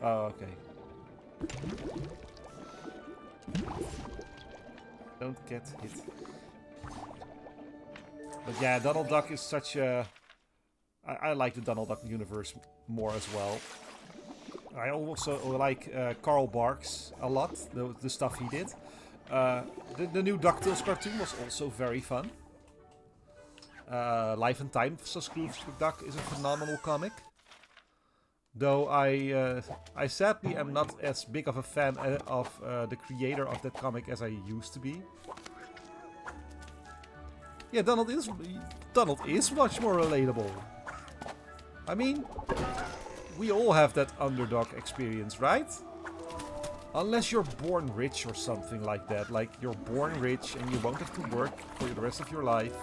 Oh, okay. Don't get hit. But yeah, Donald Duck is such a... I like the Donald Duck universe more as well. I also like Carl Barks a lot, the stuff he did. The new DuckTales cartoon was also very fun. Life and Time of Scrooge McDuck is a phenomenal comic. Though I sadly am not as big of a fan of the creator of that comic as I used to be. Yeah, Donald is much more relatable. I mean, we all have that underdog experience, right? Unless you're born rich or something like that. Like, you're born rich and you won't have to work for the rest of your life.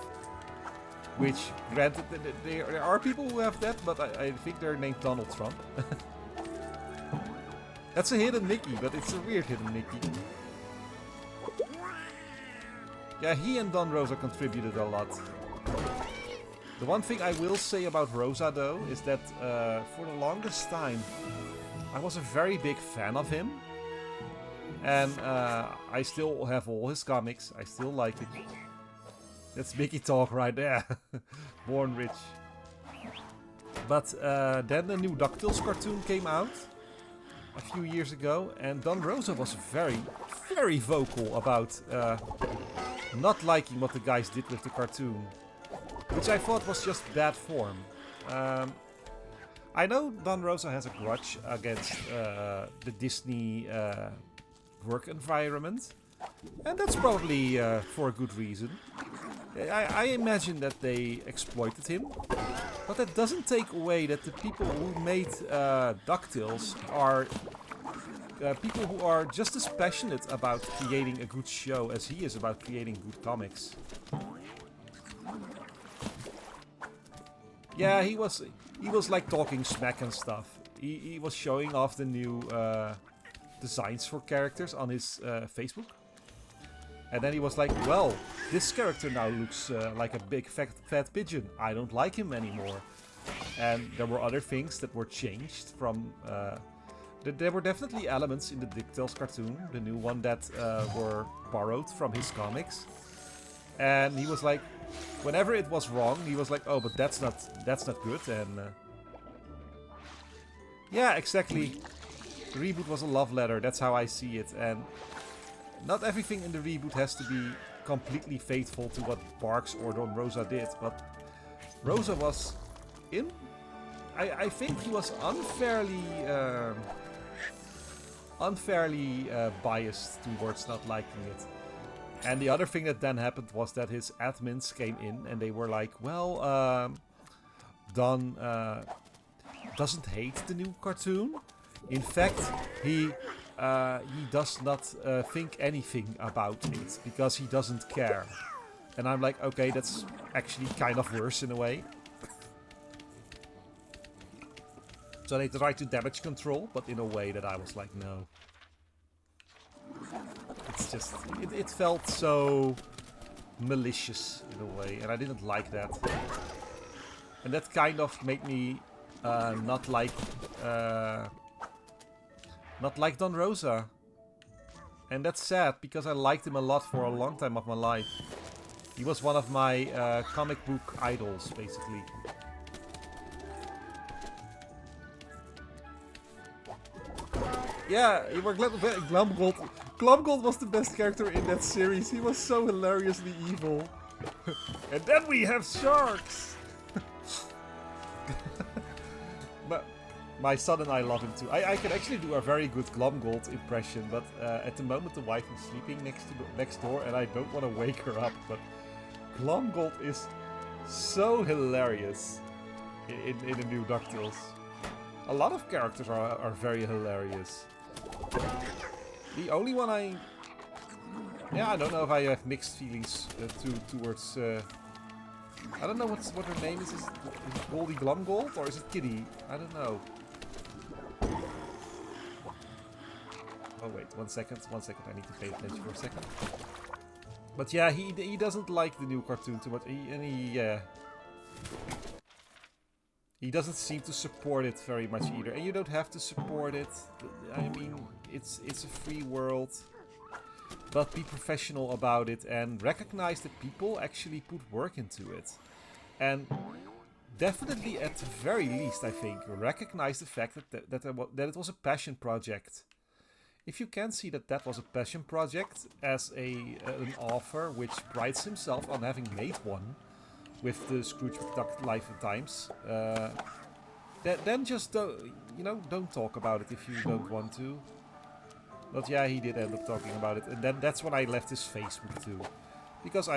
Which, granted, there are people who have that, but I think they're named Donald Trump. That's a hidden Mickey, but it's a weird hidden Mickey. Yeah, he and Don Rosa contributed a lot. The one thing I will say about Rosa, though, is that for the longest time, I was a very big fan of him. And I still have all his comics. I still like it. That's Mickey talk right there. Born rich. But then the new DuckTales cartoon came out a few years ago. And Don Rosa was very, very vocal about not liking what the guys did with the cartoon. Which I thought was just bad form. I know Don Rosa has a grudge against the Disney work environment. And that's probably for a good reason. I imagine that they exploited him. But that doesn't take away that the people who made DuckTales are people who are just as passionate about creating a good show as he is about creating good comics. Yeah, he was like talking smack and stuff. He was showing off the new designs for characters on his Facebook. And then he was like, well, this character now looks like a big fat pigeon. I don't like him anymore. And there were other things that were changed from... there were definitely elements in the DuckTales cartoon, the new one, that were borrowed from his comics. And he was like, whenever it was wrong, he was like, oh, but that's not good. And yeah, exactly. The reboot was a love letter. That's how I see it. And not everything in the reboot has to be completely faithful to what Barks or Don Rosa did, but Rosa was I think he was unfairly biased towards not liking it. And the other thing that then happened was that his admins came in and they were like, well, Don doesn't hate the new cartoon. In fact, he does not think anything about it because he doesn't care. And I'm like, okay, that's actually kind of worse in a way. So they tried to damage control, but in a way that I was like, no. It's just, it felt so malicious in a way, and I didn't like that. And that kind of made me not like Don Rosa. And that's sad, because I liked him a lot for a long time of my life. He was one of my comic book idols, basically. Yeah, you were Glumgold. Glumgold was the best character in that series. He was so hilariously evil. And then we have sharks! But my son and I love him too. I can actually do a very good Glumgold impression, but at the moment the wife is sleeping next door and I don't want to wake her up. But Glumgold is so hilarious in the new DuckTales. A lot of characters are very hilarious. The only one I don't know if I have mixed feelings towards... I don't know what her name is. Is it Goldie Glumgold or is it Kitty? I don't know. Oh wait, one second. I need to pay attention for a second. But yeah, he doesn't like the new cartoon too much. He doesn't seem to support it very much either. And you don't have to support it. I mean, it's a free world. But be professional about it and recognize that people actually put work into it. And definitely, at the very least, I think, recognize the fact that it was a passion project. If you can see that that was a passion project as an author which prides himself on having made one with the Scrooge McDuck Life and Times, then just don't talk about it if you don't want to. But yeah, he did end up talking about it, and then that's when I left his Facebook too, because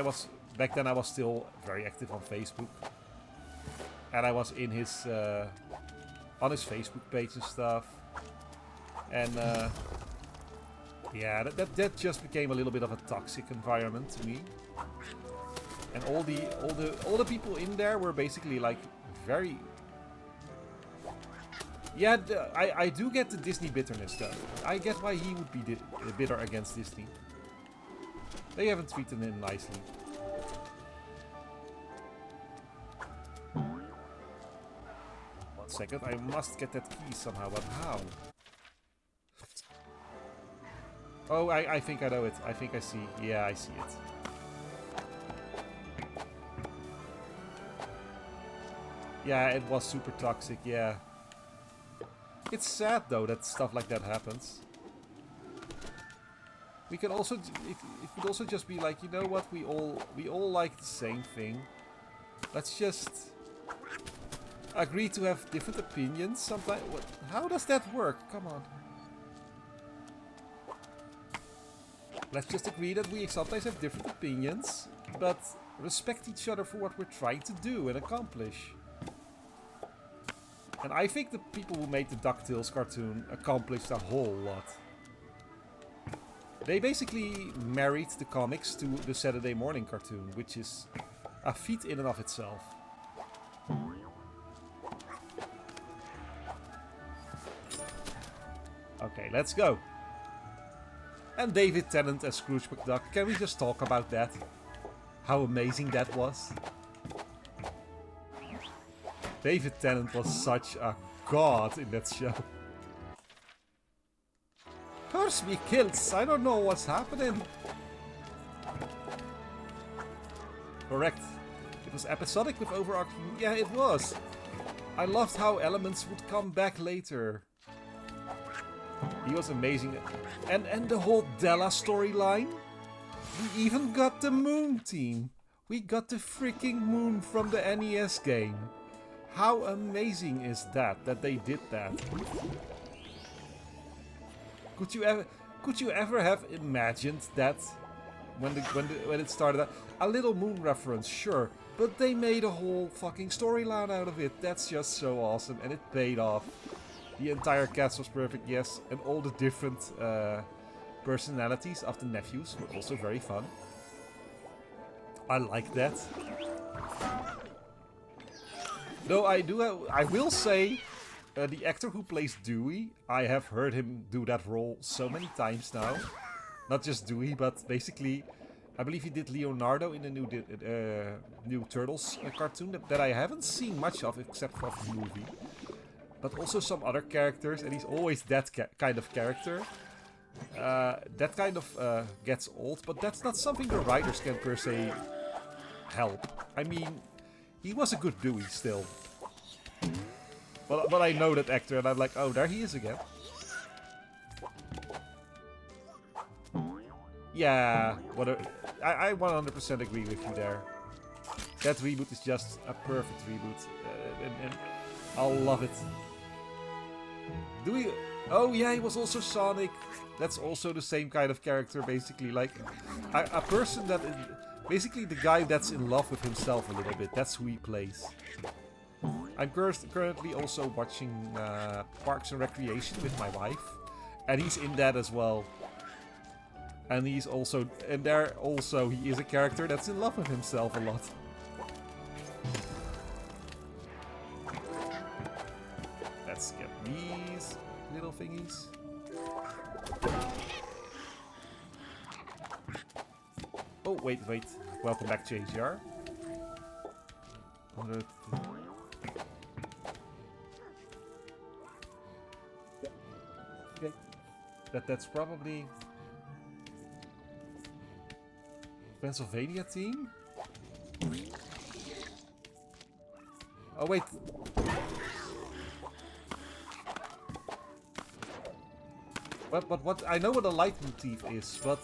back then I was still very active on Facebook, and I was in his on his Facebook page and stuff, and yeah, that just became a little bit of a toxic environment to me. And all the people in there were basically like very... Yeah, I do get the Disney bitterness though. I get why he would be bitter against Disney. They haven't treated him nicely. One second, I must get that key somehow, but how? Oh, I think I know it. I think I see. Yeah, I see it. Yeah, it was super toxic, yeah. It's sad though that stuff like that happens. We can also, it could also just be like, you know what, we all like the same thing. Let's just agree to have different opinions sometimes. How does that work? Come on. Let's just agree that we sometimes have different opinions, but respect each other for what we're trying to do and accomplish. And I think the people who made the DuckTales cartoon accomplished a whole lot. They basically married the comics to the Saturday morning cartoon, which is a feat in and of itself. Okay, let's go. And David Tennant as Scrooge McDuck. Can we just talk about that? How amazing that was. David Tennant was such a god in that show. Curse me kills, I don't know what's happening. Correct. It was episodic with overarching... Yeah, it was. I loved how elements would come back later. He was amazing. And the whole Della storyline. We even got the Moon team. We got the freaking Moon from the NES game. How amazing is that they did that? Could you ever have imagined that when it started out? A little Moon reference, sure, but they made a whole fucking storyline out of it. That's just so awesome, and it paid off. The entire cast was perfect, yes, and all the different personalities of the nephews were also very fun. I like that. Though I will say, the actor who plays Dewey, I have heard him do that role so many times now. Not just Dewey, but basically, I believe he did Leonardo in the new Turtles cartoon that I haven't seen much of except for the movie. But also some other characters, and he's always that kind of character. That kind of gets old, but that's not something the writers can per se help. I mean, he was a good Dewey still. But I know that actor, and I'm like, oh, there he is again. Yeah, I 100% agree with you there. That reboot is just a perfect reboot, and I'll love it. Dewey, oh yeah, he was also Sonic. That's also the same kind of character, basically, like a person that is basically the guy that's in love with himself a little bit. That's who he plays. I'm currently also watching Parks and Recreation with my wife, and he's in that as well. And he's also, and there also he is a character that's in love with himself a lot. Let's get these little thingies. Oh, wait. Welcome back, JGR. That's probably Pennsylvania team. Oh wait. But what I know what a leitmotif is, but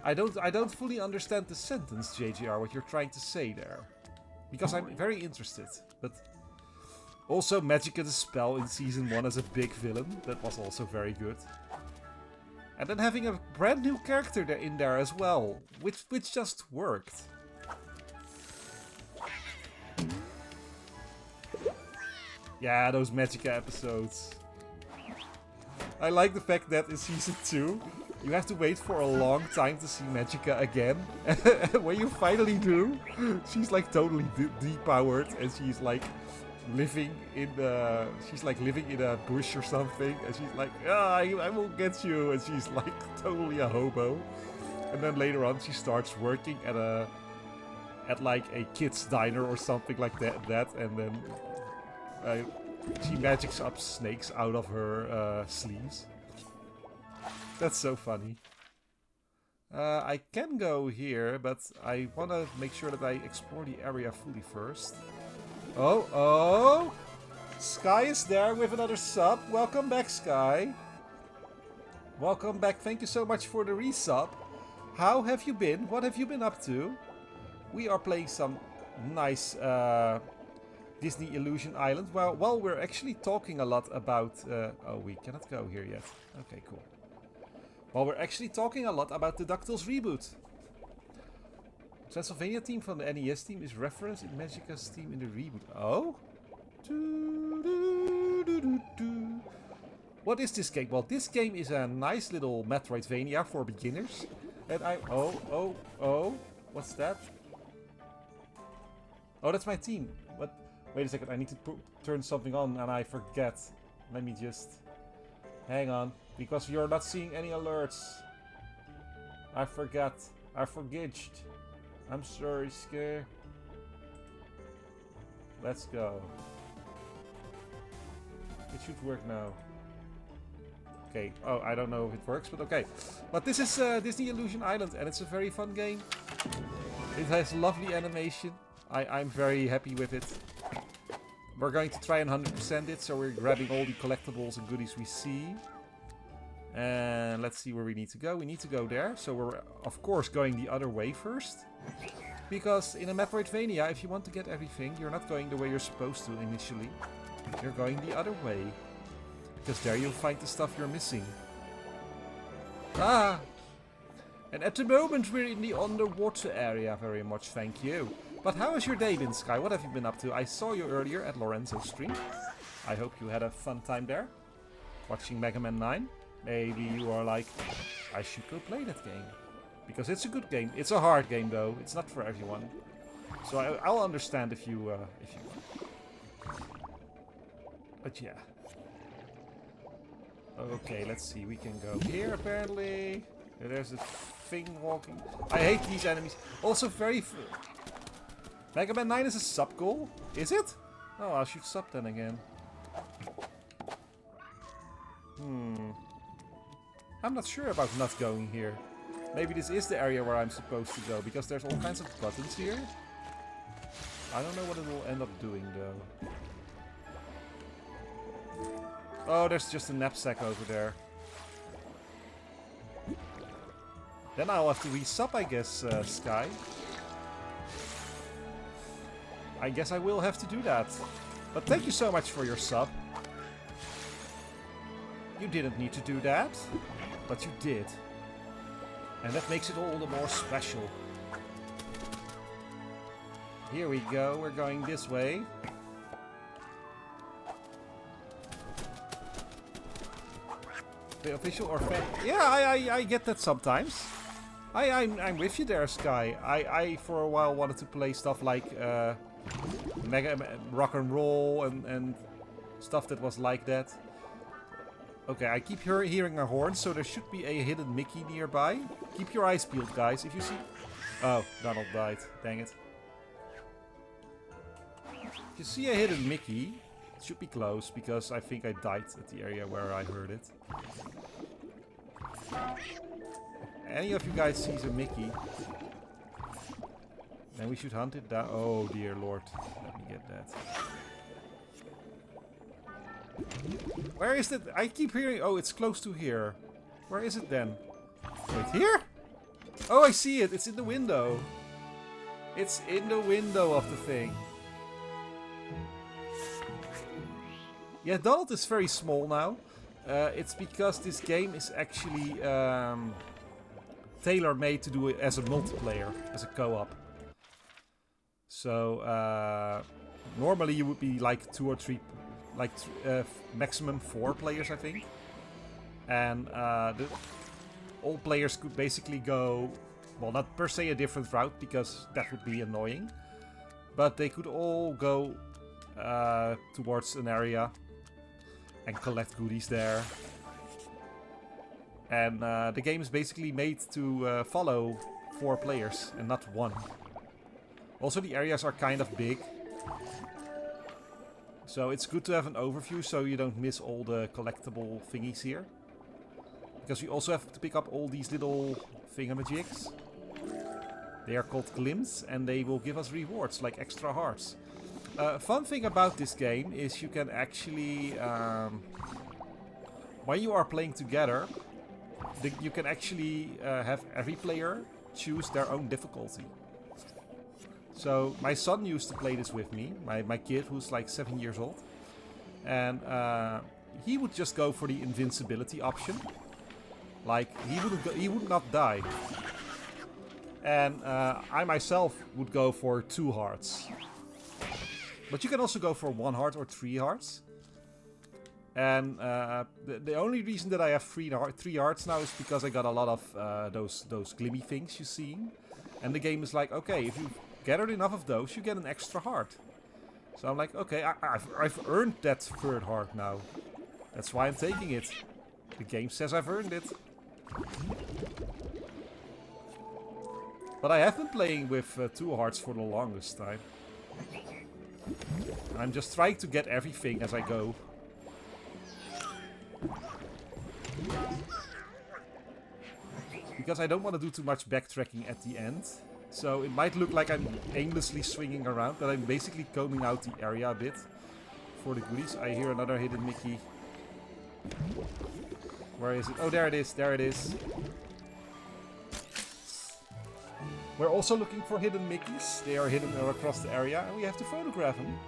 I don't fully understand the sentence, JGR, what you're trying to say there. Because I'm very interested. But also Magicka the Spell in Season 1 as a big villain. That was also very good. And then having a brand new character in there as well. Which just worked. Yeah, those Magicka episodes. I like the fact that in Season 2, you have to wait for a long time to see Magicka again. When you finally do, she's like totally depowered and she's like living in a bush or something. And she's like, I will get you. And she's like totally a hobo. And then later on, she starts working at like a kid's diner or something like that. And then she magics up snakes out of her sleeves. That's so funny. I can go here, but I want to make sure that I explore the area fully first. Oh! Sky is there with another sub. Welcome back, Sky. Welcome back. Thank you so much for the resub. How have you been? What have you been up to? We are playing some nice Disney Illusion Island. Well, we're actually talking a lot about... oh, we cannot go here yet. Okay, cool. Well, we're actually talking a lot about the DuckTales reboot. Transylvania team from the NES team is referenced in Magicka's team in the reboot. Oh? What is this game? Well, this game is a nice little Metroidvania for beginners. And oh. What's that? Oh, that's my team. But wait a second, I need to turn something on and I forget. Let me just... Hang on. Because you're not seeing any alerts. I forgot. I forgitched. I'm sorry, Scare. Let's go. It should work now. Okay. Oh, I don't know if it works, but okay. But this is Disney Illusion Island, and it's a very fun game. It has lovely animation. I'm very happy with it. We're going to try and 100% it, so we're grabbing all the collectibles and goodies we see. And let's see where we need to go. We need to go there. So we're, of course, going the other way first. Because in a Metroidvania, if you want to get everything, you're not going the way you're supposed to initially. You're going the other way. Because there you'll find the stuff you're missing. Ah! And at the moment we're in the underwater area very much, thank you. But how has your day been, Sky? What have you been up to? I saw you earlier at Lorenzo's stream. I hope you had a fun time there. Watching Mega Man 9. Maybe you are like, I should go play that game. Because it's a good game. It's a hard game though. It's not for everyone. So I'll understand if you But yeah. Okay, let's see. We can go here apparently. There's a thing walking. I hate these enemies. Also very... Mega Man 9 is a sub goal? Is it? Oh, I should sub then again. I'm not sure about not going here. Maybe this is the area where I'm supposed to go, because there's all kinds of buttons here. I don't know what it will end up doing though. Oh, there's just a knapsack over there. Then I'll have to resub, I guess, Sky. I guess I will have to do that. But thank you so much for your sub. You didn't need to do that, but you did. And that makes it all the more special. Here we go, we're going this way. The official or fan... Yeah, I get that sometimes. I'm with you there, Sky. I for a while wanted to play stuff like Mega Rock and Roll and stuff that was like that. Okay, I keep hearing a horn, so there should be a hidden Mickey nearby. Keep your eyes peeled, guys. If you see... Oh, Donald died. Dang it. If you see a hidden Mickey, it should be close, because I think I died at the area where I heard it. Any of you guys sees a Mickey, then we should hunt it down. Oh dear lord, let me get that. Where is it? I keep hearing... Oh, it's close to here. Where is it then? Wait, here? Oh, I see it. It's in the window. It's in the window of the thing. Yeah, Donald is very small now. It's because this game is actually tailor-made to do it as a multiplayer, as a co-op. So, normally you would be like 2 or 3... Like maximum 4 players, I think. And all players could basically go, well, not per se a different route, because that would be annoying. But they could all go towards an area and collect goodies there. And the game is basically made to follow 4 players and not 1. Also, the areas are kind of big. So it's good to have an overview so you don't miss all the collectible thingies here. Because you also have to pick up all these little thingamajigs. They are called glims and they will give us rewards like extra hearts. Fun thing about this game is you can actually... when you are playing together, you can actually have every player choose their own difficulty. So my son used to play this with me, my kid who's like 7 years old. And he would just go for the invincibility option. Like, he would not die. And I myself would go for 2 hearts. But you can also go for 1 heart or 3 hearts. And the only reason that I have 3 hearts now is because I got a lot of those glimmy things you see. And the game is like, okay, if you gathered enough of those, you get an extra heart. So I'm like, okay, I've earned that 3rd heart now. That's why I'm taking it. The game says I've earned it. But I have been playing with 2 hearts for the longest time. I'm just trying to get everything as I go. Because I don't want to do too much backtracking at the end. So it might look like I'm aimlessly swinging around, but I'm basically combing out the area a bit for the goodies. I hear another hidden Mickey. Where is it? Oh, there it is. There it is. We're also looking for hidden Mickeys. They are hidden across the area, and we have to photograph them.